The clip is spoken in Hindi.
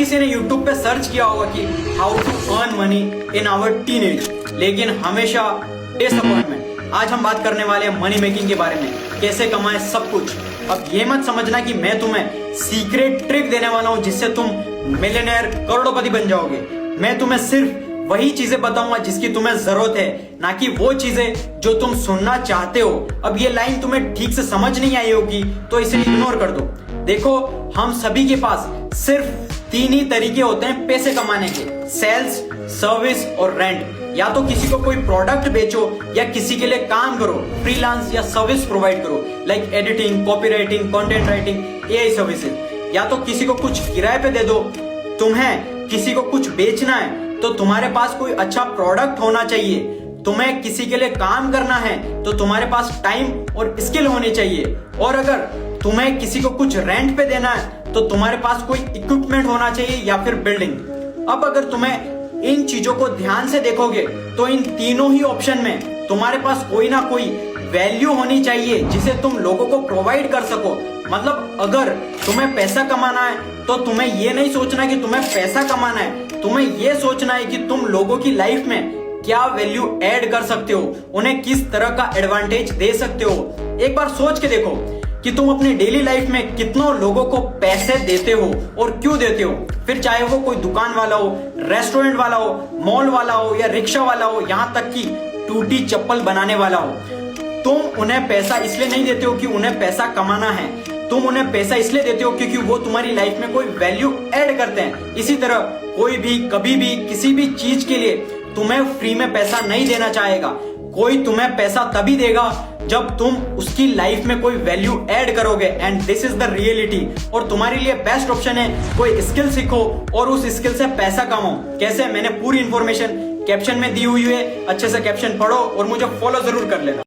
किसी ने YouTube पे सर्च किया होगा कि how to earn money in our teenage, लेकिन हमेशा डिसअपॉइंटमेंट। आज हम बात करने वाले हैं मनी मेकिंग के बारे में, कैसे कमाएं सब कुछ। अब ये मत समझना कि मैं तुम्हें सीक्रेट ट्रिक देने वाला हूं जिससे तुम मिलियनेयर करोड़पति बन जाओगे। मैं तुम्हें सिर्फ वही चीजें बताऊंगा जिसकी तुम्हें जरूरत है, ना कि वो चीजें जो तुम सुनना चाहते हो। अब ये लाइन तुम्हें ठीक से समझ नहीं आई होगी तो इसे इग्नोर कर दो। देखो, हम सभी के पास सिर्फ 3 ही तरीके होते हैं पैसे कमाने के, सेल्स, सर्विस और रेंट। या तो किसी को कोई प्रोडक्ट बेचो या किसी के लिए काम करो, फ्रीलांस या सर्विस प्रोवाइड करो, like editing, copywriting, content writing, AI services. या तो किसी को कुछ किराए पे दे दो। तुम्हें किसी को कुछ बेचना है तो तुम्हारे पास कोई अच्छा प्रोडक्ट होना चाहिए। तुम्हें किसी के लिए काम करना है तो तुम्हारे पास टाइम और स्किल होनी चाहिए। और अगर तुम्हें किसी को कुछ रेंट पे देना है तो तुम्हारे पास कोई इक्विपमेंट होना चाहिए या फिर बिल्डिंग। अब अगर तुम्हें इन चीजों को ध्यान से देखोगे तो इन तीनों ही ऑप्शन में तुम्हारे पास कोई ना कोई वैल्यू होनी चाहिए जिसे तुम लोगों को प्रोवाइड कर सको। मतलब अगर तुम्हें पैसा कमाना है तो तुम्हें ये नहीं सोचना कि तुम्हें पैसा कमाना है, तुम्हें ये सोचना है कि तुम लोगों की लाइफ में क्या वैल्यू ऐड कर सकते हो, उन्हें किस तरह का एडवांटेज दे सकते हो। एक बार सोच के देखो कि तुम अपनी डेली लाइफ में कितनों लोगों को पैसे देते हो और क्यों देते हो। फिर चाहे वो कोई दुकान वाला हो, रेस्टोरेंट वाला हो, मॉल वाला हो या रिक्शा वाला हो, यहाँ तक कि टूटी चप्पल बनाने वाला हो। तुम उन्हें पैसा इसलिए नहीं देते हो कि उन्हें पैसा कमाना है, तुम उन्हें पैसा इसलिए देते हो क्योंकि वो तुम्हारी लाइफ में कोई वैल्यू ऐड करते हैं। इसी तरह कोई भी कभी भी किसी भी चीज के लिए तुम्हें फ्री में पैसा नहीं देना चाहेगा। कोई तुम्हें पैसा तभी देगा जब तुम उसकी लाइफ में कोई वैल्यू ऐड करोगे, and this is the reality. और तुम्हारे लिए बेस्ट ऑप्शन है कोई स्किल सीखो और उस स्किल से पैसा कमाओ। कैसे, मैंने पूरी इंफॉर्मेशन कैप्शन में दी हुई है, अच्छे से कैप्शन पढ़ो और मुझे फॉलो जरूर कर लेना।